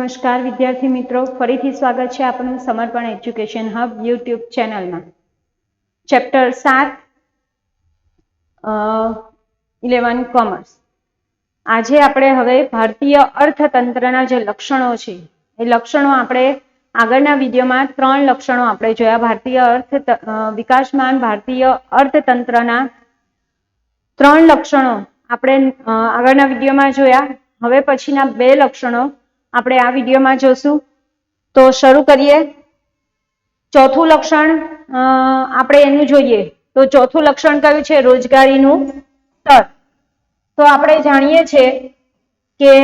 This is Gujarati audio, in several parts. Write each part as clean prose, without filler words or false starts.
નમસ્કાર વિદ્યાર્થી મિત્રો, ફરીથી સ્વાગત છે આપનું સમર્પણ એજ્યુકેશન હબ યુટ્યુબ ચેનલમાં. Chapter 7 11 commerce. આજે આપણે હવે ભારતીય અર્થતંત્રના જે લક્ષણો છે એ લક્ષણો આપણે આગળના વિડીયોમાં 3 લક્ષણો આપણે જોયા. ભારતીય વિકાસમાન ભારતીય અર્થતંત્રના 3 લક્ષણો આપણે આગળના વિડીયોમાં જોયા. હવે પછીના 2 લક્ષણો આપણે આ વિડીયોમાં જોશું. તો શરૂ કરીએ. ચોથું લક્ષણ આપણે એનું જોઈએ તો ચોથું લક્ષણ કયું છે? રોજગારીનું સ્તર. તો આપણે જાણીએ છીએ કે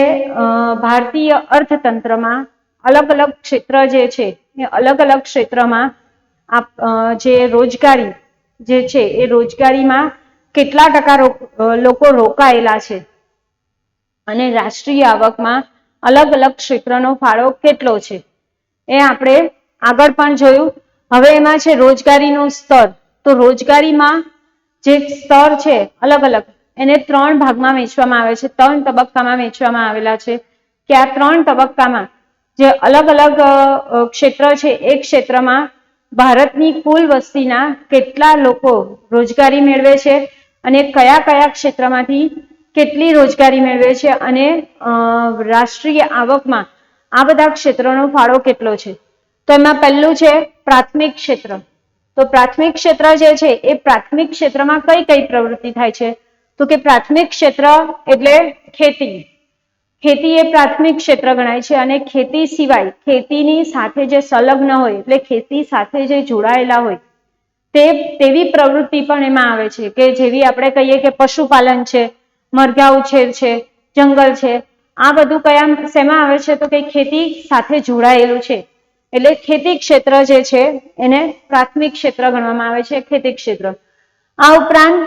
ભારતીય અર્થતંત્રમાં અલગ અલગ ક્ષેત્ર જે છે એ અલગ અલગ ક્ષેત્રમાં જે રોજગારી જે છે એ રોજગારીમાં કેટલા ટકા લોકો રોકાયેલા છે અને રાષ્ટ્રીય આવકમાં અલગ અલગ ક્ષેત્રનો ફાળો કેટલો છે એ આપણે આગળ પણ જોયું. હવે એમાં છે રોજગારીનું સ્તર. તો રોજગારીમાં જે સ્તર છે અલગ અલગ એને 3 ભાગમાં વહેંચવામાં આવે છે, 3 તબક્કામાં વહેંચવામાં આવેલા છે. કે આ 3 તબક્કામાં જે અલગ અલગ ક્ષેત્ર છે એ ક્ષેત્રમાં ભારતની કુલ વસ્તીના કેટલા લોકો રોજગારી મેળવે છે અને કયા કયા ક્ષેત્રમાંથી કેટલી રોજગારી મેળવે છે અને રાષ્ટ્રીય આવકમાં આ બધા ક્ષેત્રોનો ફાળો કેટલો છે. તો એમાં પહેલું છે પ્રાથમિક ક્ષેત્ર. તો પ્રાથમિક ક્ષેત્ર જે છે એ પ્રાથમિક ક્ષેત્રમાં કઈ કઈ પ્રવૃત્તિ થાય છે? તો કે પ્રાથમિક ક્ષેત્ર એટલે ખેતી. ખેતી એ પ્રાથમિક ક્ષેત્ર ગણાય છે અને ખેતી સિવાય ખેતીની સાથે જે સંલગ્ન હોય એટલે ખેતી સાથે જે જોડાયેલા હોય તેવી પ્રવૃત્તિ પણ એમાં આવે છે. કે જેવી આપણે કહીએ કે પશુપાલન છે, મરઘા ઉછેર છે, જંગલ છે, આ બધું કયા શેમાં આવે છે? તો કે ખેતી સાથે જોડાયેલું છે. એટલે ખેતી ક્ષેત્ર જે છે એને પ્રાથમિક ક્ષેત્ર ગણવામાં આવે છે, ખેતી ક્ષેત્ર. આ ઉપરાંત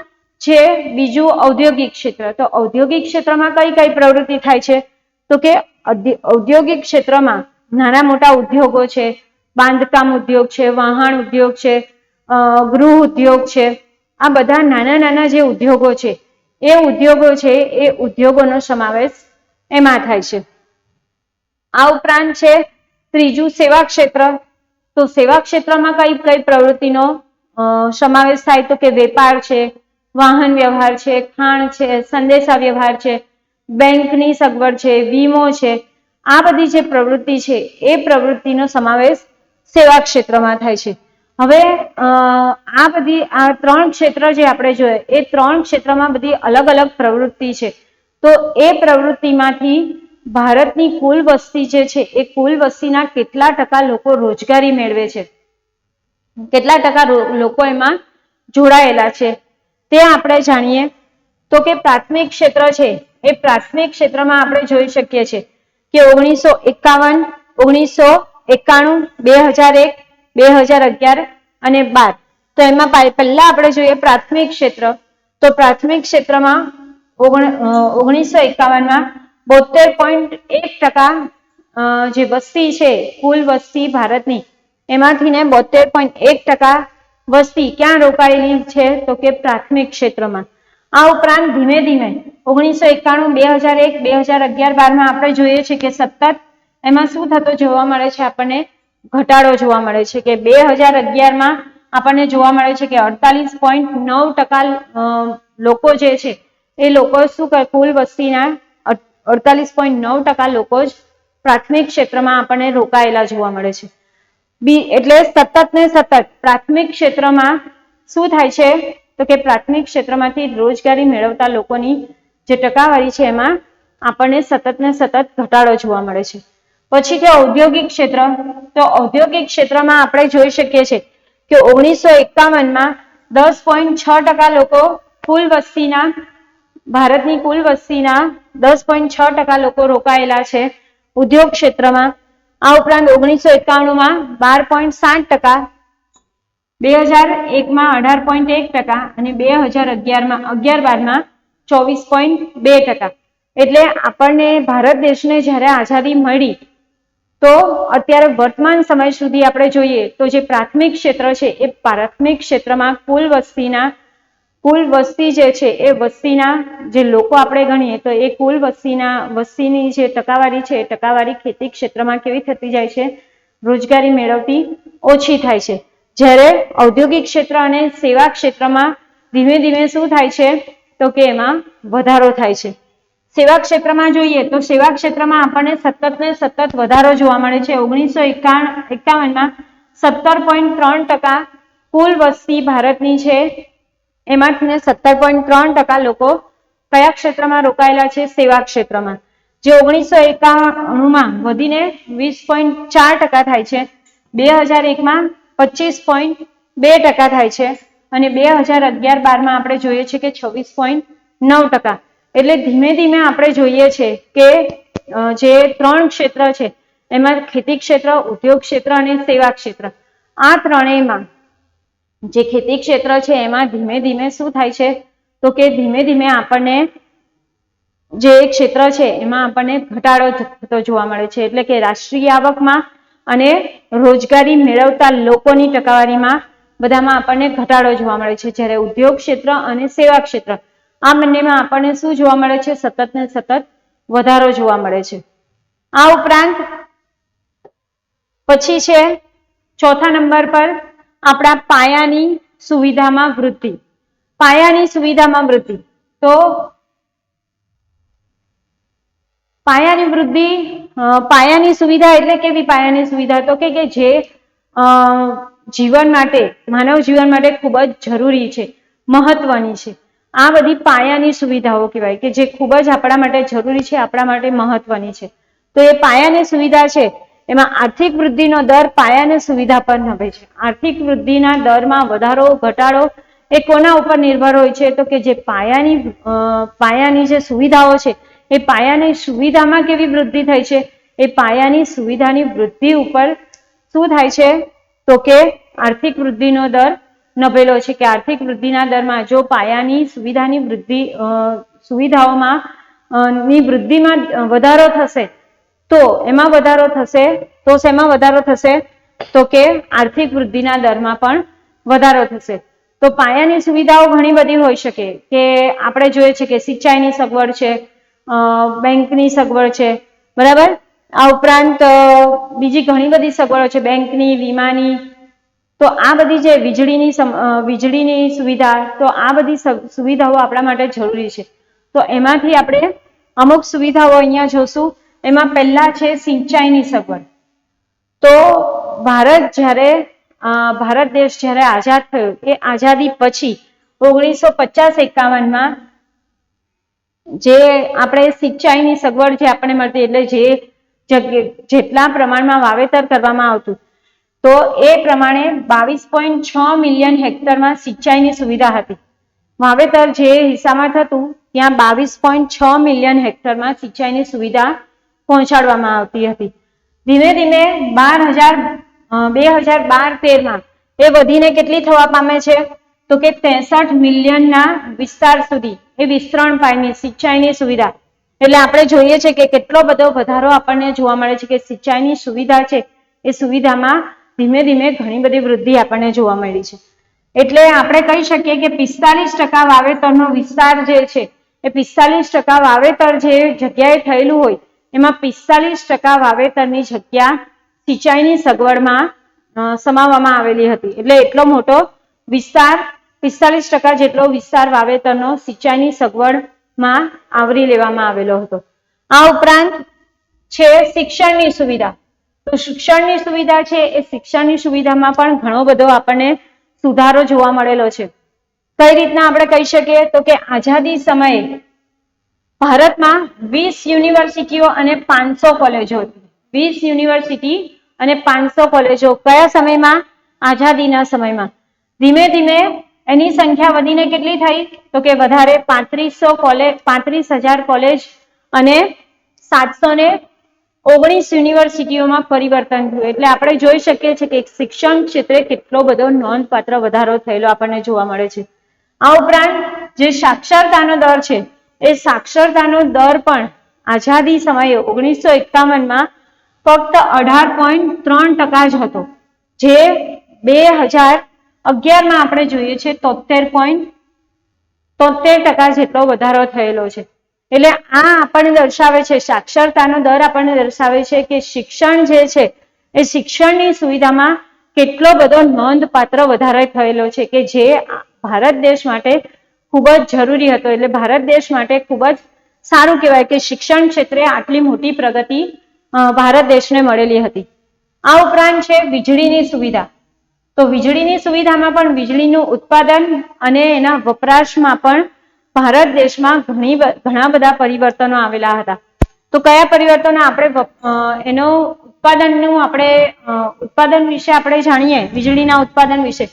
છે બીજું ઔદ્યોગિક ક્ષેત્ર. તો ઔદ્યોગિક ક્ષેત્રમાં કઈ કઈ પ્રવૃત્તિ થાય છે? તો કે ઔદ્યોગિક ક્ષેત્રમાં નાના મોટા ઉદ્યોગો છે, બાંધકામ ઉદ્યોગ છે, વાહન ઉદ્યોગ છે, ગૃહ ઉદ્યોગ છે, આ બધા નાના નાના જે ઉદ્યોગો છે એ ઉદ્યોગોનો સમાવેશ એમાં થાય છે. આ ઉપરાંત છે ત્રીજું સેવા ક્ષેત્ર. તો સેવા ક્ષેત્રમાં કઈ કઈ પ્રવૃત્તિનો સમાવેશ થાય? તો કે વેપાર છે, વાહન વ્યવહાર છે, ખાણ છે, સંદેશા વ્યવહાર છે, બેંકની સગવડ છે, વીમો છે, આ બધી જે પ્રવૃત્તિ છે એ પ્રવૃત્તિનો સમાવેશ સેવા ક્ષેત્રમાં થાય છે. હવે આ 3 ક્ષેત્ર જે આપણે જોઈએ એ 3 ક્ષેત્રમાં બધી અલગ અલગ પ્રવૃત્તિ છે. તો એ પ્રવૃત્તિમાંથી ભારતની કુલ વસ્તી જે છે એ કુલ વસ્તીના કેટલા ટકા લોકો રોજગારી મેળવે છે, કેટલા ટકા લોકો એમાં જોડાયેલા છે તે આપણે જાણીએ. તો કે પ્રાથમિક ક્ષેત્ર છે એ પ્રાથમિક ક્ષેત્રમાં આપણે જોઈ શકીએ છીએ કે 1951, 1991, 2001, 2011 અને 12. તો એમાં પહેલા આપણે જોઈએ પ્રાથમિક ક્ષેત્ર. તો પ્રાથમિક ક્ષેત્રમાં 1951માં 72.1% જે વસ્તી છે કુલ વસ્તી ભારતની એમાંથી ને 72.1% વસ્તી ક્યાં રોકાયેલી છે? તો કે પ્રાથમિક ક્ષેત્રમાં. આ ઉપરાંત ધીમે ધીમે 1991, 2001, 2011, 12માં આપણે જોઈએ છીએ કે સતત એમાં શું થતો જોવા મળે છે? આપણને ઘટાડો જોવા મળે છે. કે 2011માં આપણને જોવા મળે છે કે 48.9% લોકો જે છે એ લોકો શું કરે? કુલ વસ્તીના 48.9% લોકો જ પ્રાથમિક ક્ષેત્રમાં આપણને રોકાયેલા જોવા મળે છે. એટલે સતત ને સતત પ્રાથમિક ક્ષેત્રમાં શું થાય છે? તો કે પ્રાથમિક ક્ષેત્રમાંથી રોજગારી મેળવતા લોકોની જે ટકાવારી છે એમાં આપણને સતત ને સતત ઘટાડો જોવા મળે છે. પછી કે ઔદ્યોગિક ક્ષેત્ર. તો ઔદ્યોગિક ક્ષેત્રમાં આપણે જોઈ શકીએ છીએ કે 1951માં 10.6% લોકો કુલ વસ્તીના ભારતની કુલ વસ્તીના 10.6% લોકો રોકાયેલા છે ઉદ્યોગ ક્ષેત્રમાં. આ ઉપરાંત 1991માં 12.7%, 2001માં 18.1% અને 2011માં 11-12માં 24.2%. એટલે આપણને ભારત દેશને જ્યારે આઝાદી મળી તો અત્યારે વર્તમાન સમય સુધી આપણે જોઈએ તો જે પ્રાથમિક ક્ષેત્ર છે એ પ્રાથમિક ક્ષેત્રમાં કુલ વસ્તીના કુલ વસ્તી જે છે એ વસ્તીના જે લોકો આપણે ગણીએ તો એ કુલ વસ્તીની જે ટકાવારી છે એ ટકાવારી ખેતી ક્ષેત્રમાં કેવી થતી જાય છે, રોજગારી મેળવતી ઓછી થાય છે. જ્યારે ઔદ્યોગિક ક્ષેત્ર અને સેવા ક્ષેત્રમાં ધીમે ધીમે શું થાય છે તો કે એમાં વધારો થાય છે. સેવા ક્ષેત્રમાં જોઈએ તો સેવા ક્ષેત્રમાં આપણને સતત ને સતત વધારો જોવા મળે છે. 1951માં 17.3% કુલ વસ્તી ભારતની છે, એમાંથી 17.3% લોકો કયા ક્ષેત્રમાં રોકાયેલા છે, સેવા ક્ષેત્રમાં. જે 1991માં વધીને 20.4% થાય છે, 2001માં 25.2% થાય છે અને 2011-12માં આપણે જોઈએ છે કે 26.9%. એટલે ધીમે ધીમે આપણે જોઈએ છે કે જે 3 ક્ષેત્ર છે એમાં ખેતી ક્ષેત્ર, ઉદ્યોગ ક્ષેત્ર અને સેવા ક્ષેત્ર, આ ત્રણેયમાં જે ખેતી ક્ષેત્ર છે એમાં ધીમે ધીમે શું થાય છે તો કે ધીમે ધીમે આપણને જે ક્ષેત્ર છે એમાં આપણને ઘટાડો થતો જોવા મળે છે. એટલે કે રાષ્ટ્રીય આવકમાં અને રોજગારી મેળવતા લોકોની ટકાવારીમાં બધામાં આપણને ઘટાડો જોવા મળે છે. જ્યારે ઉદ્યોગ ક્ષેત્ર અને સેવા ક્ષેત્ર આ બંનેમાં આપણને શું જોવા મળે છે, સતત ને સતત વધારો જોવા મળે છે. આ ઉપરાંત પછી છે ચોથા નંબર પર આપણા પાયાની સુવિધામાં વૃદ્ધિ. પાયાની સુવિધામાં વૃદ્ધિ તો પાયાની સુવિધા એટલે કેવી પાયાની સુવિધા તો કે જે જીવન માટે, માનવ જીવન માટે ખૂબ જ જરૂરી છે, મહત્વની છે. આ બધી પાયાની સુવિધાઓ કહેવાય કે જે ખૂબ જ આપણા માટે જરૂરી છે, આપણા માટે મહત્વની છે. તો એ પાયાની સુવિધા છે એમાં આર્થિક વૃદ્ધિનો દર પાયાની સુવિધા પર નભે છે. આર્થિક વૃદ્ધિના દરમાં વધારો ઘટાડો એ કોના ઉપર નિર્ભર હોય છે તો કે જે પાયાની જે સુવિધાઓ છે એ પાયાની સુવિધામાં કેવી વૃદ્ધિ થઈ છે, એ પાયાની સુવિધાની વૃદ્ધિ ઉપર શું થાય છે તો કે આર્થિક વૃદ્ધિનો દર નભેલો છે. કે આર્થિક વૃદ્ધિના દરમાં જો પાયાની સુવિધાની સુવિધાઓમાં ની વૃદ્ધિમાં વધારો થશે તો એમાં વધારો થશે તો શેમાં વધારો થશે તો કે આર્થિક વૃદ્ધિના દરમાં પણ વધારો થશે. તો પાયાની સુવિધાઓ ઘણી બધી હોઈ શકે કે આપણે જોઈએ છે કે સિંચાઈની સગવડ છે, બેંકની સગવડ છે, બરાબર. આ ઉપરાંત બીજી ઘણી બધી સગવડો છે, બેંકની, વીમાની. તો આ બધી જે વીજળીની સુવિધા, તો આ બધી સુવિધાઓ આપણા માટે જરૂરી છે. તો એમાંથી આપણે અમુક સુવિધાઓ અહીંયા જોશું. એમાં પહેલા છે સિંચાઈની સગવડ. તો ભારત દેશ જ્યારે આઝાદ થયો એ આઝાદી પછી 1950-51માં જે આપણે સિંચાઈની સગવડ જે આપણને મળતી, એટલે જેટલા પ્રમાણમાં વાવેતર કરવામાં આવતું તો એ પ્રમાણે 22.6 મિલિયન હેક્ટરમાં સિંચાઈની સુવિધા હતી. વાવેતર જે હિસ્સામાં થતું ત્યાં 22.6 મિલિયન હેક્ટરમાં સિંચાઈની સુવિધા પહોંચાડવામાં આવતી હતી. ધીમે ધીમે 2012-13માં એ વધીને કેટલી થવા પામે છે તો કે 63 મિલિયનના વિસ્તાર સુધી એ વિસ્તરણ પામી સિંચાઈની સુવિધા. એટલે આપણે જોઈએ છે કે કેટલો બધો વધારો આપણને જોવા મળે છે કે સિંચાઈની સુવિધા છે એ સુવિધામાં ધીમે ધીમે ઘણી બધી વૃદ્ધિ આપણને જોવા મળી છે. એટલે આપણે કહી શકીએ કે 45% વાવેતરનો વિસ્તાર જે છે એ 45% વાવેતર જે જગ્યાએ થયેલું હોય એમાં 45% વાવેતરની જગ્યા સિંચાઈની સગવડમાં સમાવવામાં આવેલી હતી. એટલે એટલો મોટો વિસ્તાર, 45% જેટલો વિસ્તાર વાવેતરનો સિંચાઈની સગવડમાં આવરી લેવામાં આવેલો હતો. આ ઉપરાંત છે શિક્ષણની સુવિધા. તો શિક્ષણની સુવિધા છે એ શિક્ષણની સુવિધામાં પણ ઘણો બધો આપણને સુધારો જોવા મળેલો છે. કઈ રીતના આપણે કહી શકીએ તો કે આઝાદી સમયે ભારતમાં 20 યુનિવર્સિટીઓ અને 500 કોલેજો હતી. 20 યુનિવર્સિટી અને 500 કોલેજો કયા સમયમાં? આઝાદીના સમયમાં. ધીમે ધીમે એની સંખ્યા વધીને કેટલી થઈ તો કે વધારે 35,000 કોલેજ અને 719 યુનિવર્સિટીઓમાં પરિવર્તન થયું. એટલે આપણે જોઈ શકીએ છીએ કે શિક્ષણ ક્ષેત્રે કેટલો બધો નોંધપાત્ર વધારો થયેલો આપણને જોવા મળે છે. આ ઉપરાંત જે સાક્ષરતાનો દર છે એ સાક્ષરતાનો દર પણ આઝાદી સમયે 1951માં ફક્ત 18.3% જ હતો, જે 2011માં આપણે જોઈએ છે 73.6% 73% જેટલો વધારો થયેલો છે. એટલે આ આપણને દર્શાવે છે, સાક્ષરતાનો દર આપણને દર્શાવે છે કે શિક્ષણ જે છે એ શિક્ષણની સુવિધામાં કેટલો બધો નોંધપાત્ર વધારો થયેલો છે કે જે ભારત દેશ માટે ખૂબ જ જરૂરી હતો. એટલે ભારત દેશ માટે ખૂબ જ સારું કહેવાય કે શિક્ષણ ક્ષેત્રે આટલી મોટી પ્રગતિ ભારત દેશને મળેલી હતી. આ ઉપરાંત છે વીજળીની સુવિધા. તો વીજળીની સુવિધામાં પણ વીજળીનું ઉત્પાદન અને એના વપરાશમાં પણ ભારત દેશમાં ઘણા બધા પરિવર્તનો આવેલા હતા. તો કયા પરિવર્તનો આપણે એનો ઉત્પાદન વિશે આપણે જાણીએ, વીજળીના ઉત્પાદન વિશે,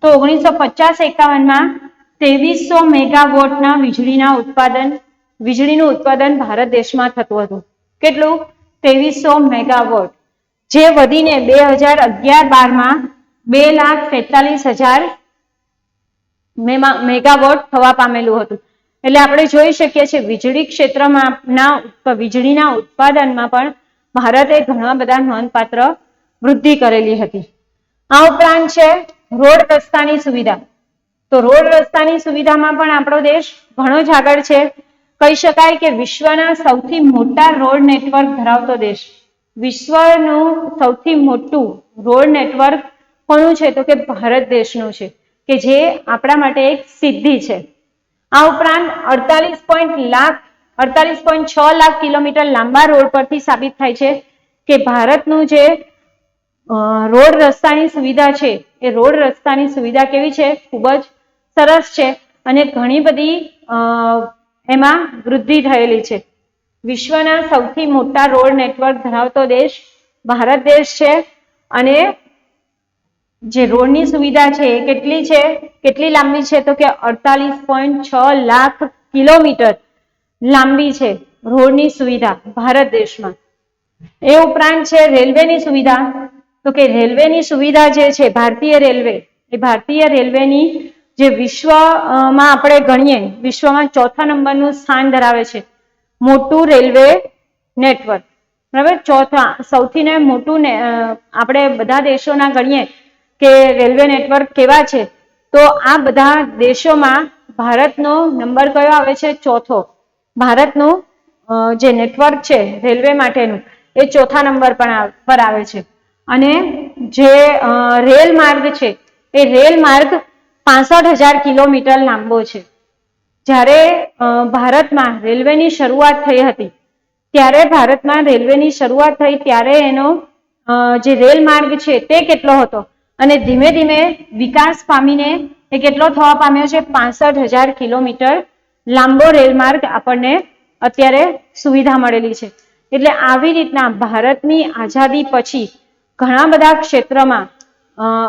તો 1950-51માં 2300 મેગાવોટના વીજળીનું ઉત્પાદન ભારત દેશમાં થતું હતું. કેટલું? 2300 મેગાવોટ, જે વધીને 2011-12માં 2,43,000 મેગાવોટ થવા પામેલું હતું. એટલે આપણે જોઈ શકીએ છીએ વીજળી ક્ષેત્રમાં વીજળીના ઉત્પાદનમાં પણ ભારતે ઘણા બધા નોંધપાત્ર વૃદ્ધિ કરેલી હતી. આ ઉપરાંત છે રોડ રસ્તાની સુવિધા. તો રોડ રસ્તાની સુવિધામાં પણ આપણો દેશ ઘણો જ આગળ છે. કહી શકાય કે વિશ્વના સૌથી મોટા રોડ નેટવર્ક ધરાવતો દેશ. વિશ્વનું સૌથી મોટું રોડ નેટવર્ક કોનું છે? તો કે ભારત દેશનું છે, કે જે આપણા માટે એક સિદ્ધિ છે. આ ઉપરાંત 48.6 લાખ કિલોમીટર લાંબા રોડ પરથી સાબિત થાય છે કે ભારતનું જે રોડ રસ્તાની સુવિધા છે એ રોડ રસ્તાની સુવિધા કેવી છે? ખૂબ જ સરસ છે અને ઘણી બધી એમાં વૃદ્ધિ થયેલી છે. વિશ્વના સૌથી મોટા રોડ નેટવર્ક ધરાવતો દેશ ભારત દેશ છે અને જે રોડની સુવિધા છે એ કેટલી લાંબી છે? તો કે 48.6 લાખ કિલોમીટર લાંબી છે રોડની સુવિધા ભારત દેશમાં. એ ઉપરાંત છે રેલવેની સુવિધા. તો કે રેલવેની સુવિધા જે છે ભારતીય રેલવેની જે વિશ્વમાં આપણે ગણીએ, વિશ્વમાં 4થા નંબરનું સ્થાન ધરાવે છે. મોટું રેલવે નેટવર્ક, બરાબર. સૌથી મોટું આપણે બધા દેશોના ગણીએ કે રેલવે નેટવર્ક કેવા છે, તો આ બધા દેશોમાં ભારતનો નંબર કયો આવે છે? 4થો. ભારતનું જે નેટવર્ક છે રેલવે માટેનું એ 4થા નંબર પર આવે છે. અને જે રેલ માર્ગ છે એ રેલ માર્ગ 65,000 કિલોમીટર લાંબો છે. જ્યારે ભારતમાં રેલવેની શરૂઆત થઈ હતી ત્યારે એનો જે રેલ માર્ગ છે તે કેટલો હતો અને ધીમે ધીમે વિકાસ પામીને એ કેટલો થવા પામ્યો છે? 65,000 કિલોમીટર લાંબો રેલમાર્ગ આપણને અત્યારે સુવિધા મળેલી છે. એટલે આવી રીતના ભારતની આઝાદી પછી ઘણા બધા ક્ષેત્રમાં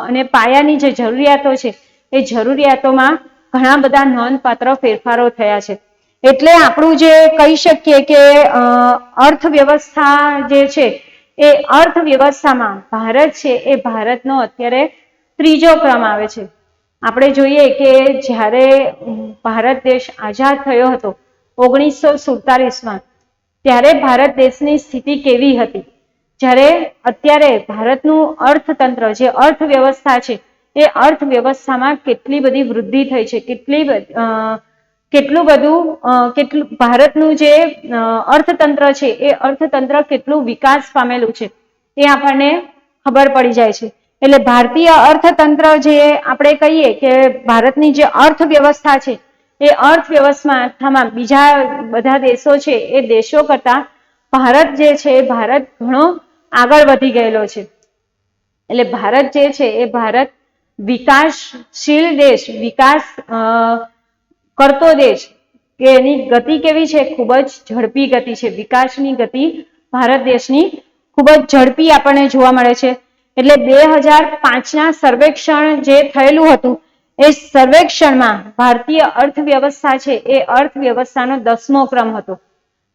અને પાયાની જે જરૂરિયાતો છે એ જરૂરિયાતોમાં ઘણા બધા નોંધપાત્ર ફેરફારો થયા છે. એટલે આપણું જે કહી શકીએ કે અર્થવ્યવસ્થા જે છે એ અર્થવ્યવસ્થામાં ભારત છે એ ભારતનો અત્યારે 3જો ક્રમ આવે છે. આપણે જોઈએ કે જ્યારે ભારત દેશ આઝાદ થયો હતો 1947માં, ત્યારે ભારત દેશની સ્થિતિ કેવી હતી? જ્યારે અત્યારે ભારતનું અર્થતંત્ર, જે અર્થવ્યવસ્થા છે એ અર્થવ્યવસ્થામાં કેટલી બધી વૃદ્ધિ થઈ છે, કેટલું ભારતનું જે અર્થતંત્ર છે એ અર્થતંત્ર કેટલું વિકાસ પામેલું છે એ આપણને ખબર પડી જાય છે. એટલે ભારતીય અર્થતંત્ર જે આપણે કહીએ કે ભારતની જે અર્થવ્યવસ્થા છે એ અર્થવ્યવસ્થામાં બીજા બધા દેશો છે એ દેશો કરતા ભારત જે છે ભારત ઘણો આગળ વધી ગયેલો છે. એટલે ભારત જે છે એ ભારત વિકાસશીલ દેશ, વિકાસ કરતો દેશ, કે એની ગતિ કેવી છે? ખૂબ જ ઝડપી ગતિ છે. વિકાસની ગતિ ભારત દેશની ખૂબ જ ઝડપી આપણને જોવા મળે છે. એટલે 2005ના સર્વેક્ષણ જે થયેલું હતું એ સર્વેક્ષણમાં ભારતીય અર્થવ્યવસ્થા છે એ અર્થવ્યવસ્થાનો 10મો ક્રમ હતો,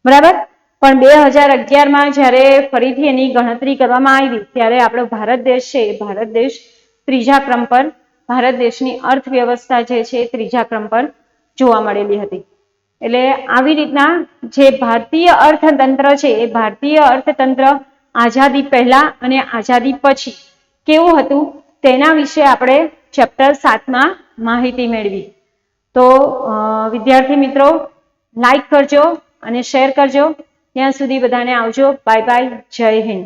બરાબર. પણ 2011માં જ્યારે ફરીથી એની ગણતરી કરવામાં આવી ત્યારે આપણો ભારત દેશ છે એ ભારત દેશ 3જા ક્રમ પર, ભારત દેશની અર્થવ્યવસ્થા જે છે એ 3જા ક્રમ પર જોવા મળેલી હતી. એટલે આવી રીતના જે ભારતીય અર્થતંત્ર છે એ ભારતીય અર્થતંત્ર આઝાદી પહેલા અને આઝાદી પછી કેવું હતું તેના વિશે આપણે ચેપ્ટર 7માં માહિતી મેળવી. તો વિદ્યાર્થી મિત્રો લાઈક કરજો અને શેર કરજો. ત્યાં સુધી બધાને આવજો. Bye bye. જય હિન્દ.